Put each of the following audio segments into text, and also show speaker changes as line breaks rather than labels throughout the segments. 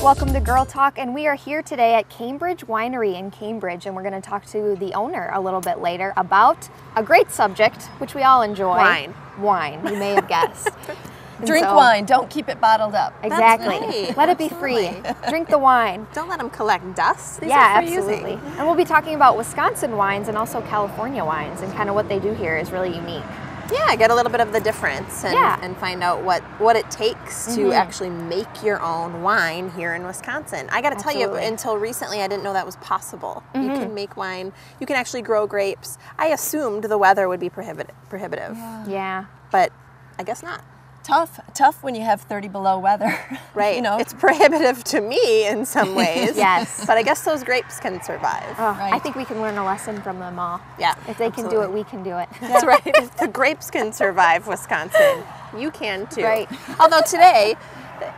Welcome to Girl Talk, and we are here today at Cambridge Winery in Cambridge, and we're going to talk to the owner a little bit later about a great subject, which we all enjoy. Wine, you may have guessed.
Drink wine, don't keep it bottled up.
Exactly.
Right.
Let it be free. Drink the wine.
Don't let them collect dust. These
Yeah,
are free
absolutely.
using.
And we'll be talking about Wisconsin wines and also California wines, and kind of what they do here is really unique.
Yeah, get a little bit of the difference and,
Yeah.
and find out what it takes to actually make your own wine here in Wisconsin. I got to tell you,
Absolutely.
until recently, I didn't know that was possible. You can make wine. You can actually grow grapes. I assumed the weather would be prohibitive,
Yeah.
but I guess not.
Tough when you have 30 below weather.
Right.
You know,
It's prohibitive to me in some ways.
Yes.
But I guess those grapes can survive.
Oh, I
Right.
think we can learn a lesson from them all.
Yeah.
If they can do
absolutely.
it, we can do it.
That's right. If the grapes can survive Wisconsin, you can too.
Right.
Although today,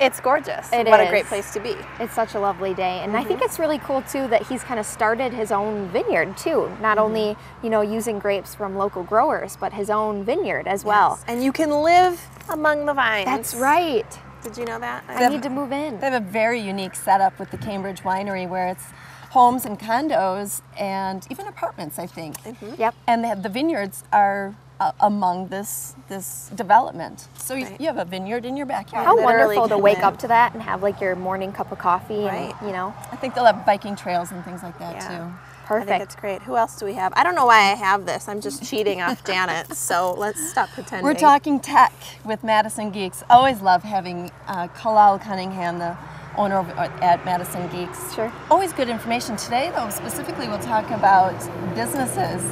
it's gorgeous.
It
What a
is.
great place to be.
It's such a lovely day, and I think it's really cool too that he's kind of started his own vineyard too. Not only, you know, using grapes from local growers, but his own vineyard as well.
And you can live among the vines.
That's right.
Did you know that?
I need to move in.
they have a very unique setup with the Cambridge Winery where it's homes and condos and even apartments, I think.
Yep.
And the vineyards are among this development. So
Right.
you have a vineyard in your backyard.
How
literally
wonderful to
can
wake
live.
up to that and have like your morning cup of coffee,
Right.
and you know,
I think they'll have biking trails and things like that
Yeah.
too.
I think
perfect.
it's great. Who else do we have? I don't know why I have this. I'm just cheating off Janet. So let's stop pretending.
We're talking tech with Madison Geeks. Always love having Kalal Cunningham, the owner at Madison Geeks.
Sure.
Always good information. Today, though, specifically, we'll talk about businesses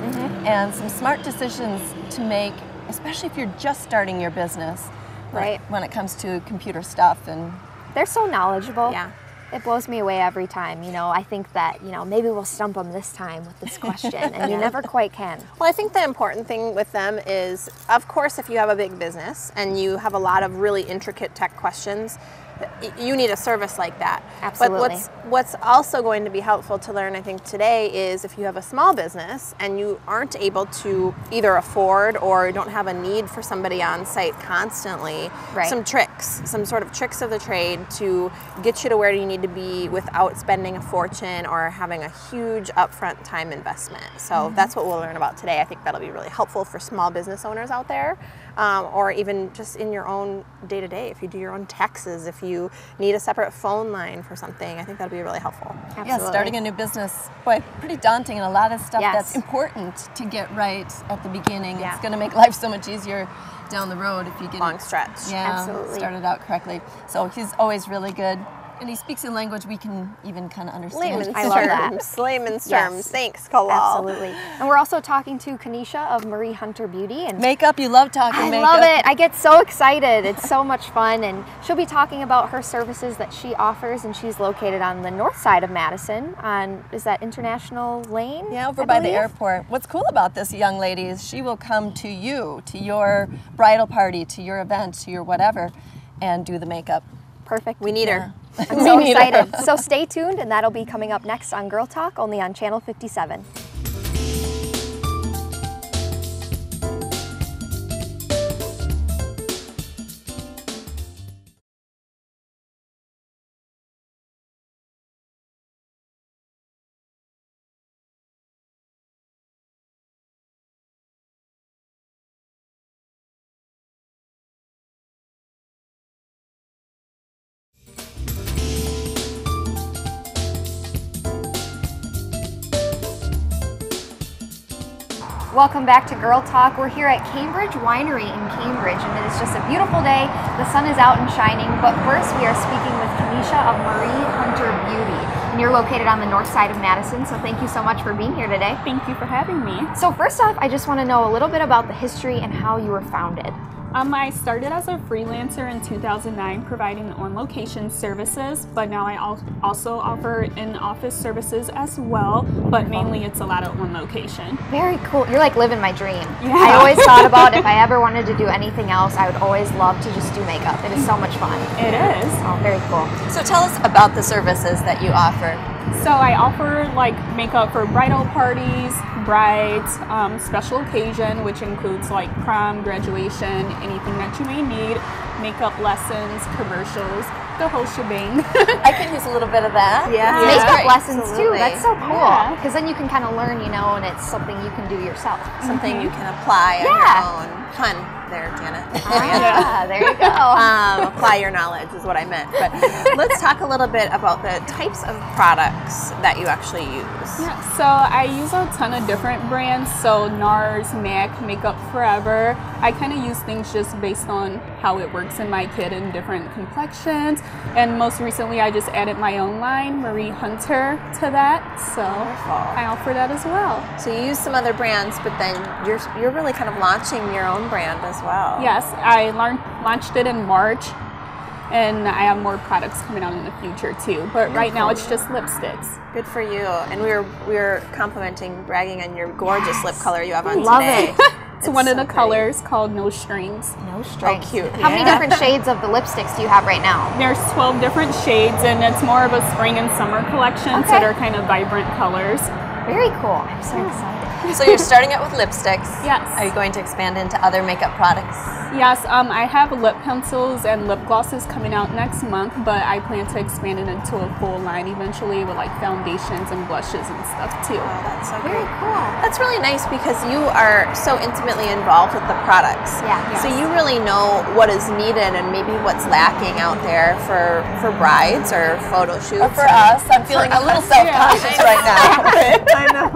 and some smart decisions to make, especially if you're just starting your business.
Right.
When it comes to computer stuff and
They're so knowledgeable.
Yeah.
It blows me away every time. You know, I think that, you know, maybe we'll stump them this time with this question, and you never quite can.
Well, I think the important thing with them is, of course, if you have a big business and you have a lot of really intricate tech questions, you need a service like that.
Absolutely.
But what's also going to be helpful to learn, I think, today is if you have a small business and you aren't able to either afford or don't have a need for somebody on site constantly,
Right.
some tricks, some sort of tricks of the trade to get you to where you need to be without spending a fortune or having a huge upfront time investment. So that's what we'll learn about today. I think that'll be really helpful for small business owners out there, or even just in your own day-to-day. If you do your own taxes, if you need a separate phone line for something, I think that'll be really helpful.
Absolutely.
yeah, starting a new business, boy, pretty daunting, and a lot of stuff
Yes.
that's important to get right at the beginning.
Yeah.
It's going to make life so much easier down the road if you get
Long
it,
stretch.
yeah,
Absolutely.
started out correctly. So he's always really good, and he speaks in language we can even kind of understand.
Layman's
I love that.
terms. Layman's
Yes.
terms. Thanks, Kalal.
Absolutely. And we're also talking to Kanisha of Marie Hunter Beauty, and
Makeup, you love talking
I
makeup.
love it. I get so excited. It's so much fun, and she'll be talking about her services that she offers, and she's located on the north side of Madison on, is that International Lane?
Yeah, over
I
by the
believe?
airport. What's cool about this young lady is she will come to you, to your bridal party, to your event, to your whatever, and do the makeup.
Perfect.
We need her.
I'm so excited. So stay tuned, and that'll be coming up next on Girl Talk, only on Channel 57. Welcome back to Girl Talk. We're here at Cambridge Winery in Cambridge, and it is just a beautiful day. The sun is out and shining, but first we are speaking with Kanisha of Marie Hunter Beauty. And you're located on the north side of Madison, so thank you so much for being here today.
Thank you for having me.
So first off, I just want to know a little bit about the history and how you were founded.
I started as a freelancer in 2009 providing on-location services, but now I also offer in-office services as well, but mainly it's a lot of on-location.
Very cool. You're like living my dream.
Yeah.
I always thought about if I ever wanted to do anything else, I would always love to just do makeup. It is so much fun.
It is.
Oh, very cool.
So tell us about the services that you offer.
So I offer like makeup for bridal parties, brides, special occasion, which includes like prom, graduation, anything that you may need, makeup lessons, commercials, the whole shebang.
I can use a little bit of that.
Yeah.
Makeup lessons
Absolutely.
too. That's so cool.
Yeah.
Because then you can kind of learn, you know, and it's something you can do yourself.
Something you can apply on
Yeah.
your own. Pun there, Janet.
Ah, there you go.
Apply your knowledge is what I meant. But let's talk a little bit about the types of products that you actually use.
Yeah, so I use a ton of different brands, so NARS, MAC, Makeup Forever. I kind of use things just based on how it works in my kit in different complexions. And most recently, I just added my own line, Marie Hunter, to that. So I offer that as well.
So you use some other brands, but then you're really kind of launching your own brand as well.
Yes, I launched it in March, and I have more products coming out in the future too. But right now, it's just lipsticks.
Good for you. And we were complimenting, bragging on your gorgeous lip color you have on
Love
today.
it.
It's one of
so
the
pretty.
colors called No Strings.
No strings.
Oh, cute.
How many different shades of the lipsticks do you have right now?
There's 12 different shades, and it's more of a spring and summer collection, so
Okay.
they're kind of vibrant colors.
Very cool. I'm so excited.
So you're starting out with lipsticks.
Yes.
Are you going to expand into other makeup products?
Yes, I have lip pencils and lip glosses coming out next month, but I plan to expand it into a full line eventually with like foundations and blushes and stuff too.
Oh, that's so
Very
great.
cool.
That's really nice because you are so intimately involved with the products.
Yeah.
So you really know what is needed and maybe what's lacking out there for brides or photo shoots.
Or for us, I'm feeling a little self-conscious right now.
I know.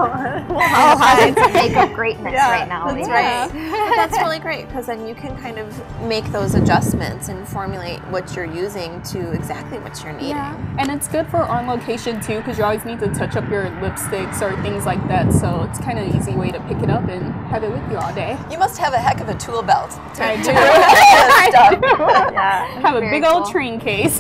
All kinds of makeup greatness right now.
That's
Yeah.
right. But that's really great because then you can kind of make those adjustments and formulate what you're using to exactly what you're needing.
Yeah, and it's good for on location too because you always need to touch up your lipsticks or things like that. So it's kind of an easy way to pick it up and have it with you all day.
You must have a heck of a tool belt to
I
do
do.
stuff.
Yeah.
Have a
Very
big old
cool.
train case.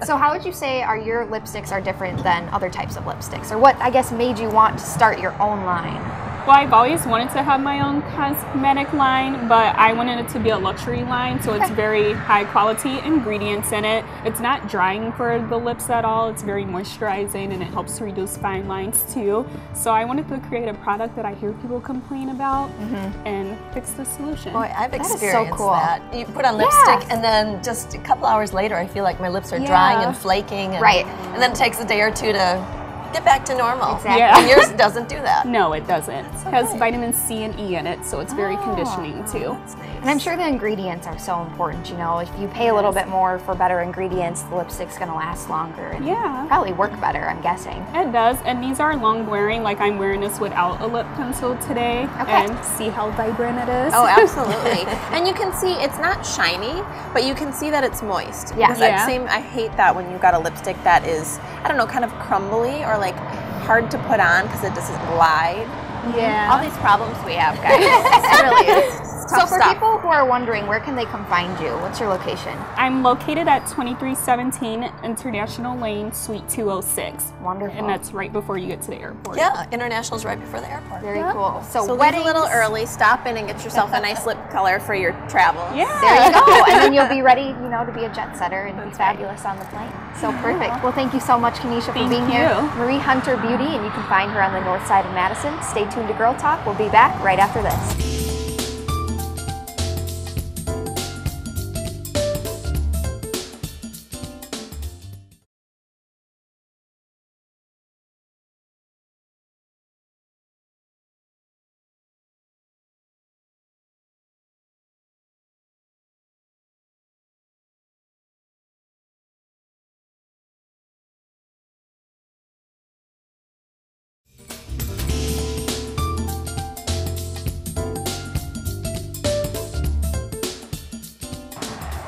So how would you say your lipsticks are different than other types of lipsticks? Or what, I guess, made you want to start your own line?
Well, I've always wanted to have my own cosmetic line, but I wanted it to be a luxury line, so it's very high quality ingredients in it. It's not drying for the lips at all. It's very moisturizing and it helps to reduce fine lines too. So I wanted to create a product that I hear people complain about and fix the solution.
Boy, I've
That is so
experienced
cool.
that. You put on lipstick,
Yes.
and then just a couple hours later, I feel like my lips are drying and flaking. And,
Right.
And then it takes a day or two to get back to normal.
Exactly.
Yeah.
And yours doesn't do that.
No, it doesn't.
so
It has
great.
vitamin C and E in it, so it's very conditioning too.
That's nice.
And I'm sure the ingredients are so important, you know. If you pay a little bit more for better ingredients, the lipstick's going to last longer and
Yeah.
probably work better, I'm guessing.
It does, and these are long wearing, like I'm wearing this without a lip pencil today,
Okay.
and see how vibrant it is.
Oh, absolutely. And you can see it's not shiny, but you can see that it's moist.
Yeah.
Because that
Yeah.
I hate that when you've got a lipstick that is, I don't know, kind of crumbly or like hard to put on because it doesn't glide.
Yeah.
All these problems we have, guys. It really is. It's
So
tough
for
stuff.
people who are wondering, where can they come find you? What's your location?
I'm located at 2317 International Lane, Suite 206.
Wonderful.
And that's right before you get to the airport.
Yeah, International's right before the airport.
Very
Yeah.
cool.
So leave
weddings,
a little early, stop in and get yourself a nice lip color for your travels.
Yeah.
There you go. And then you'll be ready, you know, to be a jet setter and be fabulous on the plane. So perfect. Well, thank you so much, Kenesha, for
Thank
being here.
you.
Marie Hunter Beauty, and you can find her on the north side of Madison. Stay tuned to Girl Talk. We'll be back right after this.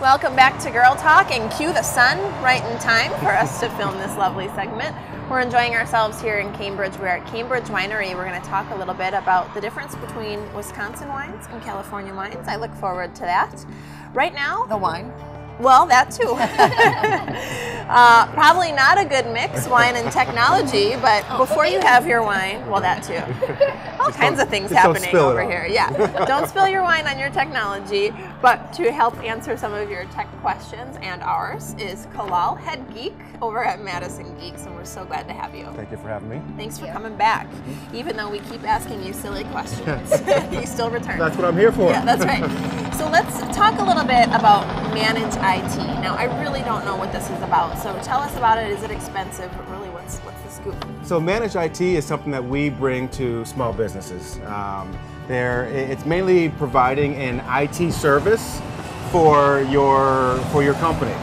Welcome back to Girl Talk, and cue the sun right in time for us to film this lovely segment. We're enjoying ourselves here in Cambridge. We're at Cambridge Winery. We're going to talk a little bit about the difference between Wisconsin wines and California wines. I look forward to that. Right now,
The wine.
well, that too. Probably not a good mix, wine and technology, but before you have your wine, well, that too. All kinds of things
just don't
happening
spill it
over
all.
here. Yeah. Don't spill your wine on your technology, but to help answer some of your tech questions and ours is Kalal, head geek over at Madison Geeks, and we're so glad to have you.
Thank you for having me.
Thanks for coming back. Even though we keep asking you silly questions, you still return.
That's what I'm here for.
Yeah, that's right. So let's talk a little bit about Manage IT. Now, I really don't know what this is about, so tell us about it. Is it expensive? But really, what's the scoop?
So Manage IT is something that we bring to small businesses. It's mainly providing an IT service for your company.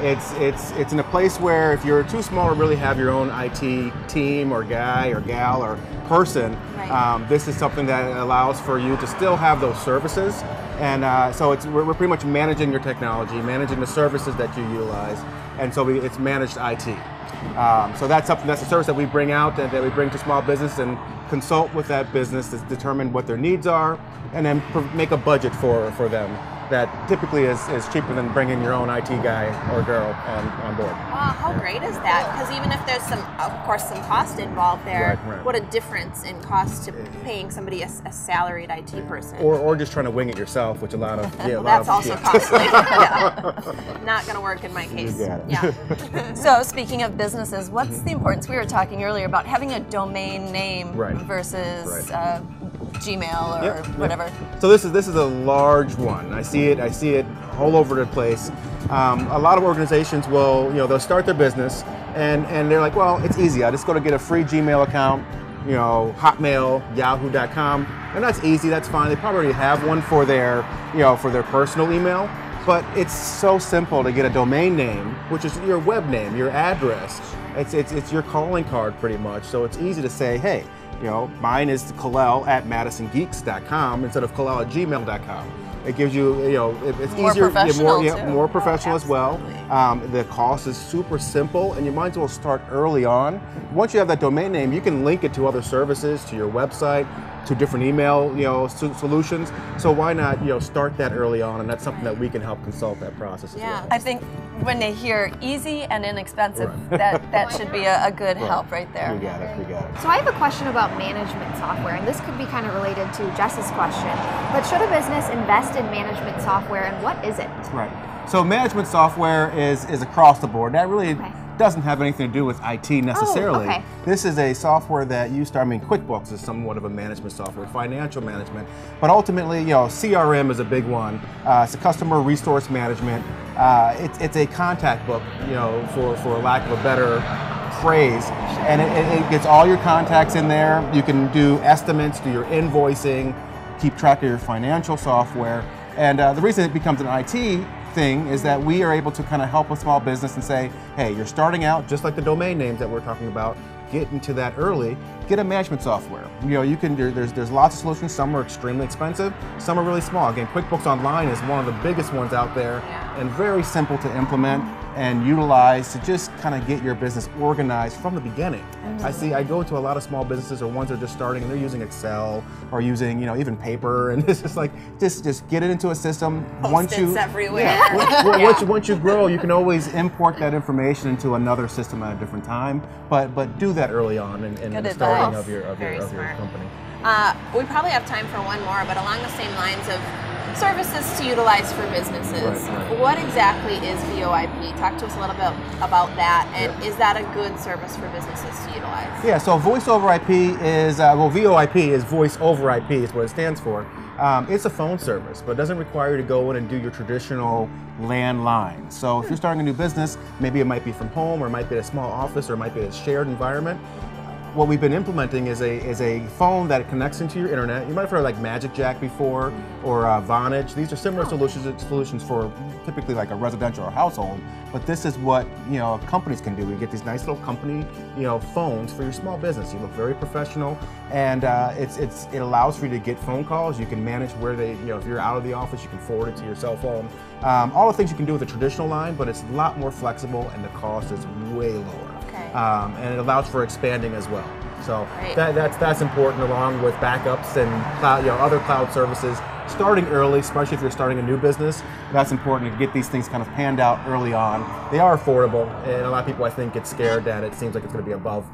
It's in a place where if you're too small to really have your own IT team or guy or gal or person,
Right.
this is something that allows for you to still have those services. And so we're pretty much managing your technology, managing the services that you utilize, and so it's managed IT. So that's a service that we bring out and that we bring to small business and consult with that business to determine what their needs are, and then make a budget for them that typically is cheaper than bringing your own IT guy or girl on board.
Wow, how great is that? Because even if there's of course, some cost involved there,
Right.
what a difference in cost to paying somebody a salaried IT person.
Or just trying to wing it yourself, which a lot of
That's also costly. Yeah. Not going to work in my case.
You got it.
Yeah.
So speaking of businesses, what's the importance? We were talking earlier about having a domain name
Right.
versus
Right.
Gmail or
Yep, yep.
whatever.
So this is a large one. I see it all over the place. A lot of organizations they'll start their business and they're like, well, it's easy. I just go to get a free Gmail account, Hotmail, Yahoo.com, and that's easy. That's fine. They probably already have one for their personal email. But it's so simple to get a domain name, which is your web name, your address. It's your calling card pretty much. So it's easy to say, hey, mine is Kalel@MadisonGeeks.com instead of Kalel@gmail.com. It gives you, it's
More
easier,
professional, too.
more professional as well.
Absolutely.
The cost is super simple, and you might as well start early on. Once you have that domain name, you can link it to other services, to your website, to different email, solutions. So why not, start that early on, and that's something that we can help consult that process as
Yeah.
well.
I think when they hear easy and inexpensive, that should be a good help right there.
We got it.
So I have a question about management software, and this could be kind of related to Jess's question. But should a business invest in management software, and what is it?
Right. So management software is across the board. That really doesn't have anything to do with IT necessarily.
okay.
This is a software that you start. QuickBooks is somewhat of a management software, financial management. But ultimately, CRM is a big one. It's a customer resource management. It's a contact book, for lack of a better phrase, and it gets all your contacts in there. You can do estimates, do your invoicing, keep track of your financial software. And the reason it becomes an IT thing is that we are able to kind of help a small business and say, hey, you're starting out, just like the domain names that we're talking about, get into that early, get a management software. There's lots of solutions. Some are extremely expensive, some are really small. Again, QuickBooks Online is one of the biggest ones out there, and very simple to implement and utilize to just kind of get your business organized from the beginning. I go to a lot of small businesses or ones that are just starting and they're using Excel or using even paper, and it's just like just get it into a system.
Post-its everywhere.
Once you grow, you can always import that information into another system at a different time. But do that early on in
Good
the starting
advice.
of your
Very smart.
company.
We probably have time for one more, but along the same lines of services to utilize for businesses.
Right.
What exactly is VoIP? Talk to us a little bit about that, and is that a good service for businesses to utilize?
Yeah, so voice over IP is, VoIP is voice over IP is what it stands for. It's a phone service, but it doesn't require you to go in and do your traditional landline. So if you're starting a new business, maybe it might be from home, or it might be a small office, or it might be a shared environment. What we've been implementing is a phone that connects into your internet. You might have heard of like Magic Jack before, or Vonage. These are similar solutions for typically like a residential or household. But this is what companies can do. You get these nice little company phones for your small business. You look very professional, and it allows for you to get phone calls. You can manage where they if you're out of the office, you can forward it to your cell phone. All the things you can do with a traditional line, but it's a lot more flexible, and the cost is way lower. And it allows for expanding as well. So that's important, along with backups and cloud, other cloud services. Starting early, especially if you're starting a new business, that's important to get these things kind of panned out early on. They are affordable, and a lot of people I think get scared that it seems like it's going to be above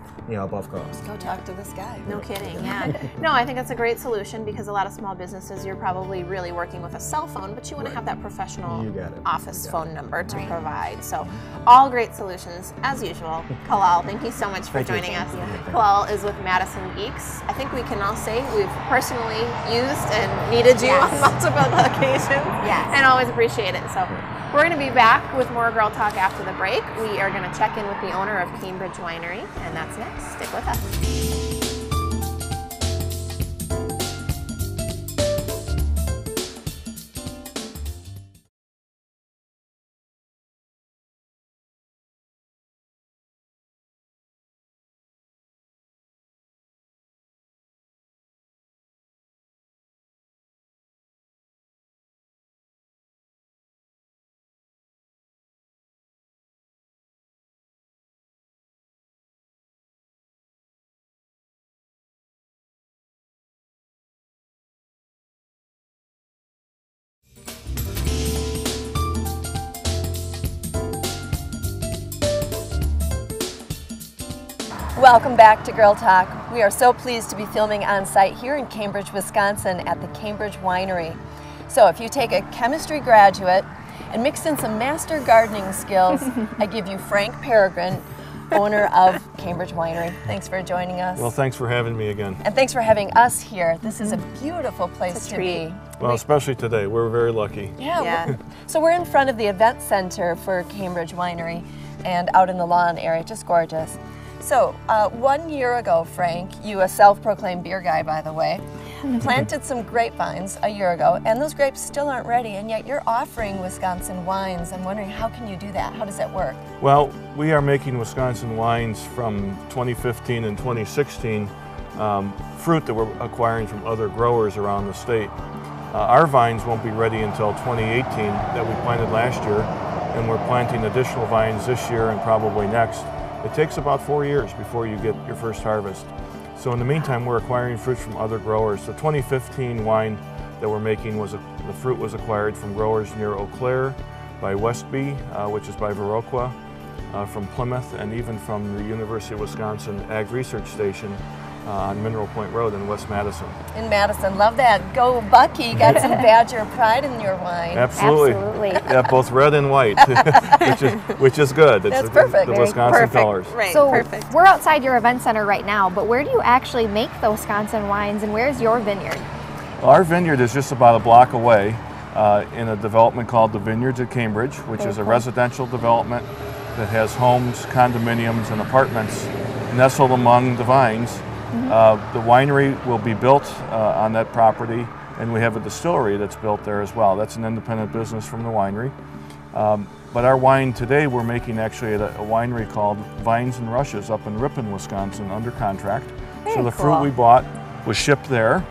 cost.
Go talk to this guy.
No kidding, yeah. No, I think that's a great solution, because a lot of small businesses, you're probably really working with a cell phone, but you want to have that professional office phone number to provide. So all great solutions, as usual. Kalel, thank you so much for joining us. Kalel is with Madison Geeks. I think we can all say we've personally used and needed you on multiple occasions.
Yes.
And always appreciate it. So we're going to be back with more Girl Talk after the break. We are going to check in with the owner of Cambridge Winery, and that's next. Stick with us.
Welcome back to Girl Talk. We are so pleased to be filming on site here in Cambridge, Wisconsin at the Cambridge Winery. So if you take a chemistry graduate and mix in some master gardening skills, I give you Frank Peregrine, owner of Cambridge Winery. Thanks for joining us.
Well, thanks for having me again.
And thanks for having us here. This is a beautiful place to be.
Well, especially today. We're very lucky.
Yeah. So we're in front of the event center for Cambridge Winery and out in the lawn area, just gorgeous. So 1 year ago, Frank, you, a self-proclaimed beer guy, by the way, planted some grapevines a year ago, and those grapes still aren't ready, and yet you're offering Wisconsin wines. I'm wondering, how can you do that? How does that work?
Well, we are making Wisconsin wines from 2015 and 2016, fruit that we're acquiring from other growers around the state. Our vines won't be ready until 2018 that we planted last year, and we're planting additional vines this year and probably next. It takes about 4 years before you get your first harvest. So in the meantime, we're acquiring fruits from other growers. The 2015 wine that we're making the fruit was acquired from growers near Eau Claire, by Westby, which is by Viroqua, from Plymouth, and even from the University of Wisconsin Ag Research Station on Mineral Point Road in West Madison.
In Madison, love that. Go Bucky, got some Badger pride in your wine.
Absolutely. Yeah, both red and white, which is good.
That's perfect.
The Wisconsin colors.
Right,
So
perfect.
we're outside your event center right now, but where do you actually make the Wisconsin wines, and where's your vineyard?
Well, our vineyard is just about a block away in a development called the Vineyards at Cambridge, which is a residential development that has homes, condominiums, and apartments nestled among the vines. The winery will be built on that property, and we have a distillery that's built there as well. That's an independent business from the winery. But our wine today we're making actually at a winery called Vines and Rushes up in Ripon, Wisconsin, under contract. So the fruit we bought was shipped there.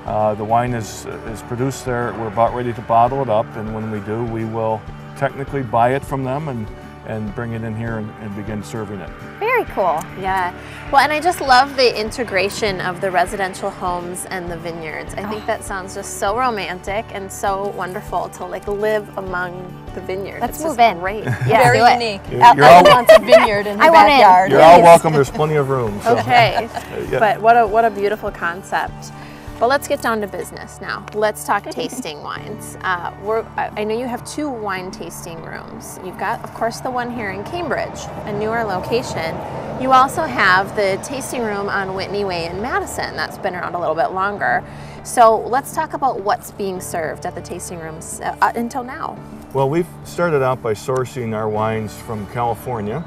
The wine is produced there. We're about ready to bottle it up, and when we do, we will technically buy it from them and bring it in here and begin serving it.
Very cool.
Yeah. Well, and I just love the integration of the residential homes and the vineyards. I think that sounds just so romantic and so wonderful to like live among the vineyards.
Let's
It's
move
just
in.
Great.
Yeah,
Very
do it.
unique.
You're all-
wants a vineyard in her
I want in.
backyard.
You're all welcome. There's plenty of room. So.
Okay.
Yeah.
But what a beautiful concept. But let's get down to business now. Let's talk tasting wines. I know you have 2 wine tasting rooms. You've got, of course, the one here in Cambridge, a newer location. You also have the tasting room on Whitney Way in Madison. That's been around a little bit longer. So let's talk about what's being served at the tasting rooms until now.
Well, we've started out by sourcing our wines from California,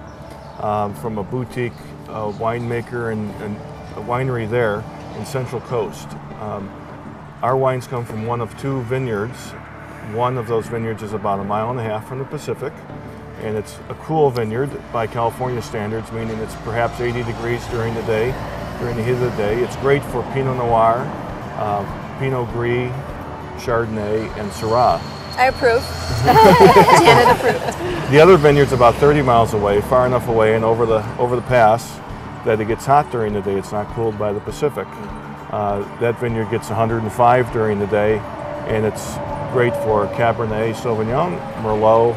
from a boutique winemaker and a winery there in Central Coast. Our wines come from one of 2 vineyards. One of those vineyards is about 1.5 miles from the Pacific, and it's a cool vineyard by California standards, meaning it's perhaps 80 degrees during the day, during the heat of the day. It's great for Pinot Noir, Pinot Gris, Chardonnay, and Syrah.
I approve.
Janet approved.
The other vineyard's about 30 miles away, far enough away and over the pass that it gets hot during the day. It's not cooled by the Pacific. That vineyard gets 105 during the day, and it's great for Cabernet Sauvignon, Merlot,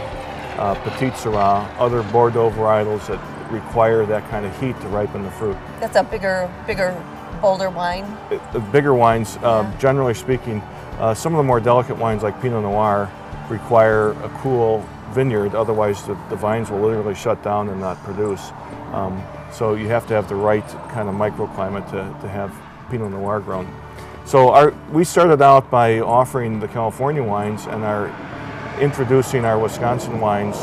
Petit Syrah, other Bordeaux varietals that require that kind of heat to ripen the fruit.
That's a bigger, bolder wine.
The bigger wines, generally speaking, some of the more delicate wines like Pinot Noir require a cool vineyard, otherwise the vines will literally shut down and not produce. So you have to have the right kind of microclimate to have Pinot Noir grown. So we started out by offering the California wines and are introducing our Wisconsin wines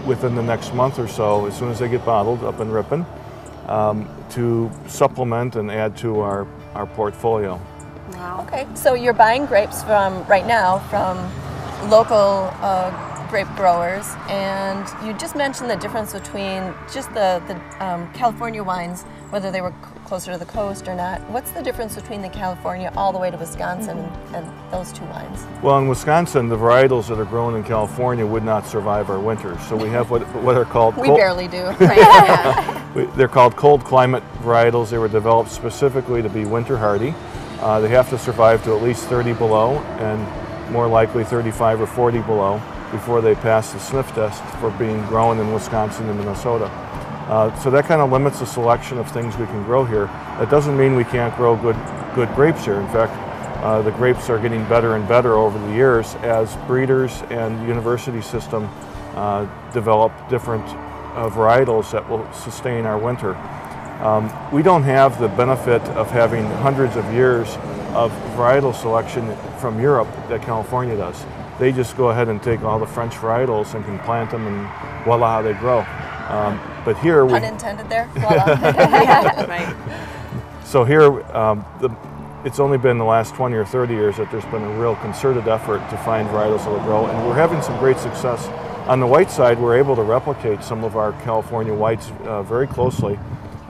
within the next month or so, as soon as they get bottled up in Ripon, to supplement and add to our portfolio.
Wow.
Okay, so you're buying grapes right now from local grape growers, and you just mentioned the difference between just the California wines, whether they were closer to the coast or not. What's the difference between the California all the way to Wisconsin and those two wines?
Well, in Wisconsin, the varietals that are grown in California would not survive our winters. So we have what are called
We barely do.
they're called cold climate varietals. They were developed specifically to be winter hardy. They have to survive to at least 30 below and more likely 35 or 40 below before they pass the sniff test for being grown in Wisconsin and Minnesota. So that kind of limits the selection of things we can grow here. That doesn't mean we can't grow good grapes here. In fact, the grapes are getting better and better over the years as breeders and the university system develop different varietals that will sustain our winter. We don't have the benefit of having hundreds of years of varietal selection from Europe that California does. They just go ahead and take all the French varietals and can plant them, and voila, they grow. But here we...
Pun intended there. Voila.
Right.
So here, it's only been the last 20 or 30 years that there's been a real concerted effort to find varietals that will grow, and we're having some great success. On the white side, we're able to replicate some of our California whites very closely.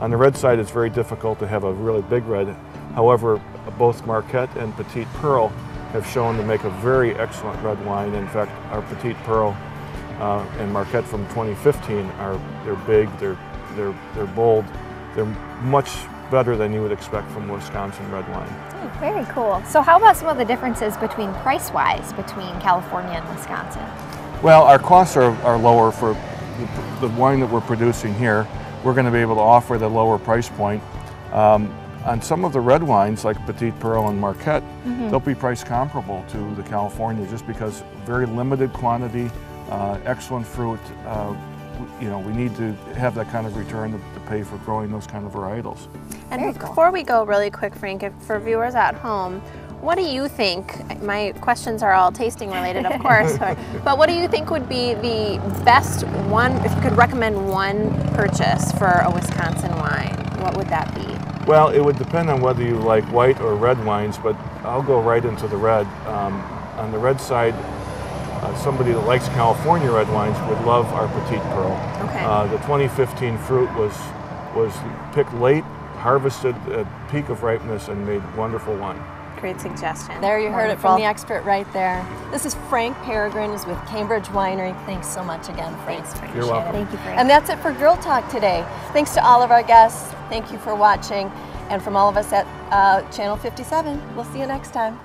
On the red side, it's very difficult to have a really big red. However, both Marquette and Petite Pearl have shown to make a very excellent red wine. In fact, our Petite Pearl and Marquette from 2015 they're big, they're bold, they're much better than you would expect from Wisconsin red wine.
Oh, very cool. So how about some of the differences price-wise between California and Wisconsin?
Well, our costs are lower for the wine that we're producing here. We're going to be able to offer the lower price point. On some of the red wines, like Petite Pearl and Marquette, they'll be price comparable to the California just because very limited quantity, excellent fruit. You know, we need to have that kind of return to pay for growing those kind of varietals.
And before we go really quick, Frank, for viewers at home, what do you think, my questions are all tasting related, of course, but what do you think would be the best one, if you could recommend one purchase for a Wisconsin wine, what would that be?
Well, it would depend on whether you like white or red wines, but I'll go right into the red. On the red side, somebody that likes California red wines would love our Petite Pearl.
Okay.
The 2015 fruit was picked late, harvested at peak of ripeness, and made wonderful wine.
Great suggestion.
There you heard it from the expert right there. This is Frank Peregrine with Cambridge Winery. Thanks so much again, Frank.
You're welcome.
Thank you, Frank.
And that's it for Girl Talk today. Thanks to all of our guests. Thank you for watching. And from all of us at Channel 57, we'll see you next time.